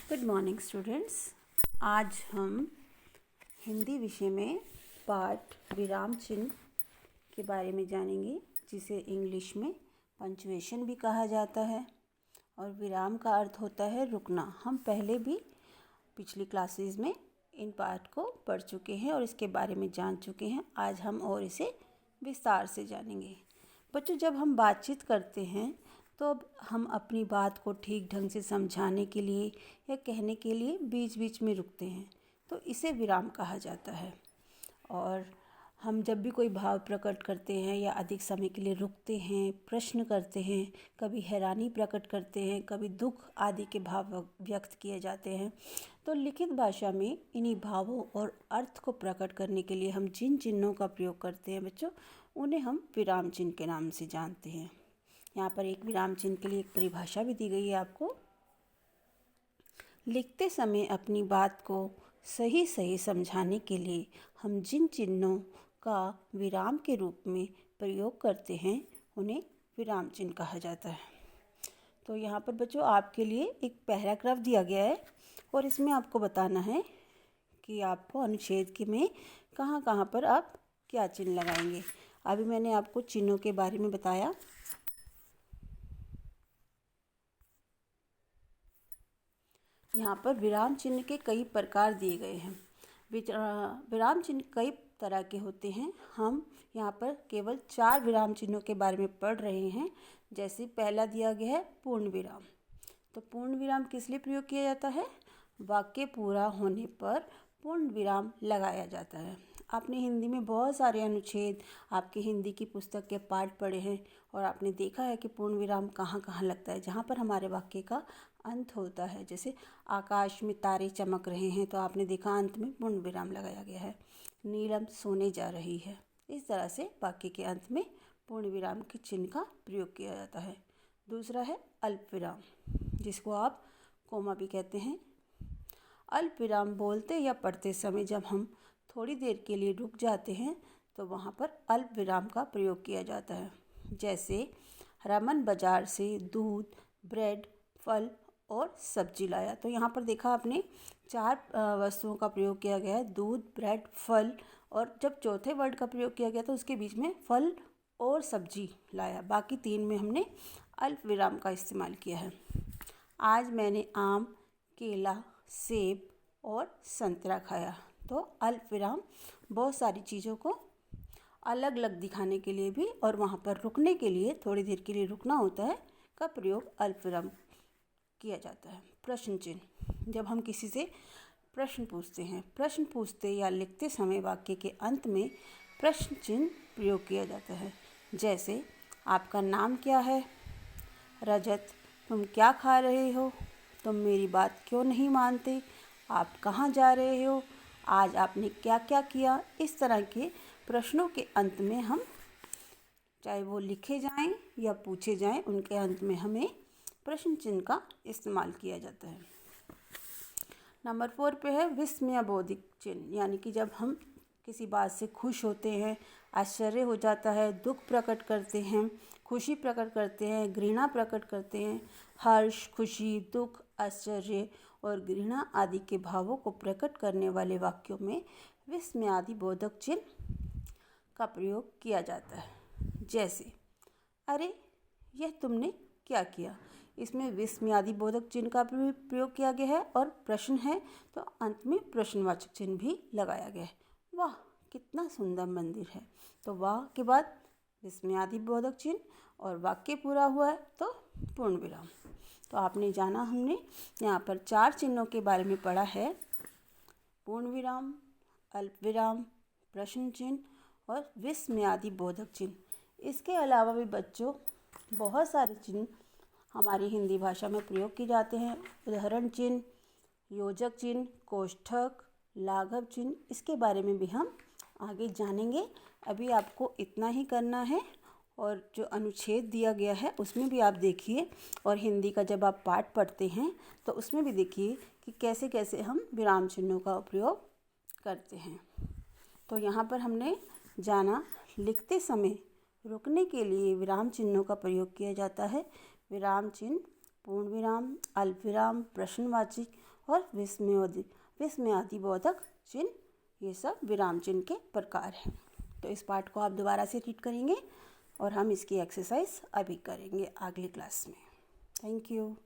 Good morning students. आज हम हिंदी विषय में पाठ विराम चिन्ह के बारे में जानेंगे, जिसे इंग्लिश में पंक्चुएशन भी कहा जाता है। और विराम का अर्थ होता है रुकना। हम पहले भी पिछली क्लासेस में इन पाठ को पढ़ चुके हैं और इसके बारे में जान चुके हैं। आज हम और इसे विस्तार से जानेंगे। बच्चों, जब हम बातचीत करते हैं तो अब हम अपनी बात को ठीक ढंग से समझाने के लिए या कहने के लिए बीच बीच में रुकते हैं, तो इसे विराम कहा जाता है। और हम जब भी कोई भाव प्रकट करते हैं या अधिक समय के लिए रुकते हैं, प्रश्न करते हैं, कभी हैरानी प्रकट करते हैं, कभी दुख आदि के भाव व्यक्त किए जाते हैं, तो लिखित भाषा में इन्हीं भावों और अर्थ को प्रकट करने के लिए हम जिन चिन्हों का प्रयोग करते हैं बच्चों, उन्हें हम विराम चिन्ह के नाम से जानते हैं। यहाँ पर एक विराम चिन्ह के लिए एक परिभाषा भी दी गई है आपको। लिखते समय अपनी बात को सही सही समझाने के लिए हम जिन चिन्हों का विराम के रूप में प्रयोग करते हैं, उन्हें विराम चिन्ह कहा जाता है। तो यहाँ पर बच्चों आपके लिए एक पैराग्राफ दिया गया है और इसमें आपको बताना है कि आपको अनुच्छेद के में कहाँ कहाँ पर आप क्या चिन्ह लगाएंगे। अभी मैंने आपको चिन्हों के बारे में बताया। यहाँ पर विराम चिन्ह के कई प्रकार दिए गए हैं। विराम चिन्ह कई तरह के होते हैं। हम यहाँ पर केवल 4 विराम चिन्हों के बारे में पढ़ रहे हैं। जैसे पहला दिया गया है पूर्ण विराम। तो पूर्ण विराम किस लिए प्रयोग किया जाता है? वाक्य पूरा होने पर पूर्ण विराम लगाया जाता है। आपने हिंदी में बहुत सारे अनुच्छेद आपकी हिंदी की पुस्तक के पाठ पढ़े हैं और आपने देखा है कि पूर्ण विराम कहाँ कहाँ लगता है, जहाँ पर हमारे वाक्य का अंत होता है। जैसे आकाश में तारे चमक रहे हैं, तो आपने देखा अंत में पूर्ण विराम लगाया गया है। नीलम सोने जा रही है। इस तरह से वाक्य के अंत में पूर्ण विराम के चिन्ह का प्रयोग किया जाता है। दूसरा है अल्प विराम, जिसको आप कोमा भी कहते हैं। अल्प विराम बोलते या पढ़ते समय जब हम थोड़ी देर के लिए रुक जाते हैं, तो वहाँ पर अल्प विराम का प्रयोग किया जाता है। जैसे रमन बाजार से दूध, ब्रेड, फल और सब्जी लाया। तो यहाँ पर देखा आपने 4 वस्तुओं का प्रयोग किया गया है, दूध, ब्रेड, फल, और जब चौथे वर्ड का प्रयोग किया गया तो उसके बीच में फल और सब्जी लाया। बाकी 3 में हमने अल्प विराम का इस्तेमाल किया है। आज मैंने आम, केला, सेब और संतरा खाया। तो अल्प विराम बहुत सारी चीज़ों को अलग अलग दिखाने के लिए भी और वहाँ पर रुकने के लिए, थोड़ी देर के लिए रुकना होता है, का प्रयोग अल्प विराम किया जाता है। प्रश्न चिन्ह, जब हम किसी से प्रश्न पूछते या लिखते समय वाक्य के अंत में प्रश्न चिन्ह प्रयोग किया जाता है। जैसे आपका नाम क्या है? रजत, तुम क्या खा रहे हो? तुम मेरी बात क्यों नहीं मानते? आप कहाँ जा रहे हो? आज आपने क्या क्या किया? इस तरह के प्रश्नों के अंत में हम, चाहे वो लिखे जाएं या पूछे जाएं, उनके अंत में हमें प्रश्न चिन्ह का इस्तेमाल किया जाता है। नंबर 4 पे है विस्मयाबोधक चिन्ह, यानी कि जब हम किसी बात से खुश होते हैं, आश्चर्य हो जाता है, दुख प्रकट करते हैं, खुशी प्रकट करते हैं, घृणा प्रकट करते हैं। हर्ष, खुशी, दुख, आश्चर्य और घृणा आदि के भावों को प्रकट करने वाले वाक्यों में विस्मयादिबोधक चिन्ह का प्रयोग किया जाता है। जैसे अरे यह तुमने क्या किया? इसमें विस्मयादिबोधक चिन्ह का भी प्रयोग किया गया है और प्रश्न है तो अंत में प्रश्नवाचक चिन्ह भी लगाया गया है। वाह कितना सुंदर मंदिर है। तो वाह के बाद विस्मयादिबोधक चिन्ह और वाक्य पूरा हुआ है तो पूर्ण विराम। तो आपने जाना, हमने यहाँ पर 4 चिन्हों के बारे में पढ़ा है। पूर्ण विराम, अल्प विराम, प्रश्न चिन्ह और विस्मयादिबोधक चिन्ह। इसके अलावा भी बच्चों बहुत सारे चिन्ह हमारी हिंदी भाषा में प्रयोग किए जाते हैं। उदाहरण चिन्ह, योजक चिन्ह, कोष्ठक, लाघव चिन्ह, इसके बारे में भी हम आगे जानेंगे। अभी आपको इतना ही करना है और जो अनुच्छेद दिया गया है उसमें भी आप देखिए, और हिंदी का जब आप पाठ पढ़ते हैं तो उसमें भी देखिए कि कैसे कैसे हम विराम चिन्हों का उपयोग करते हैं। तो यहाँ पर हमने जाना, लिखते समय रुकने के लिए विराम चिन्हों का प्रयोग किया जाता है। विराम चिन्ह पूर्ण विराम, अल्प विराम, प्रश्नवाची और विस्मयादिबोधक चिन्ह, ये सब विराम चिन्ह के प्रकार हैं। तो इस पाठ को आप दोबारा से रीड करेंगे और हम इसकी एक्सरसाइज अभी करेंगे अगली क्लास में। Thank you.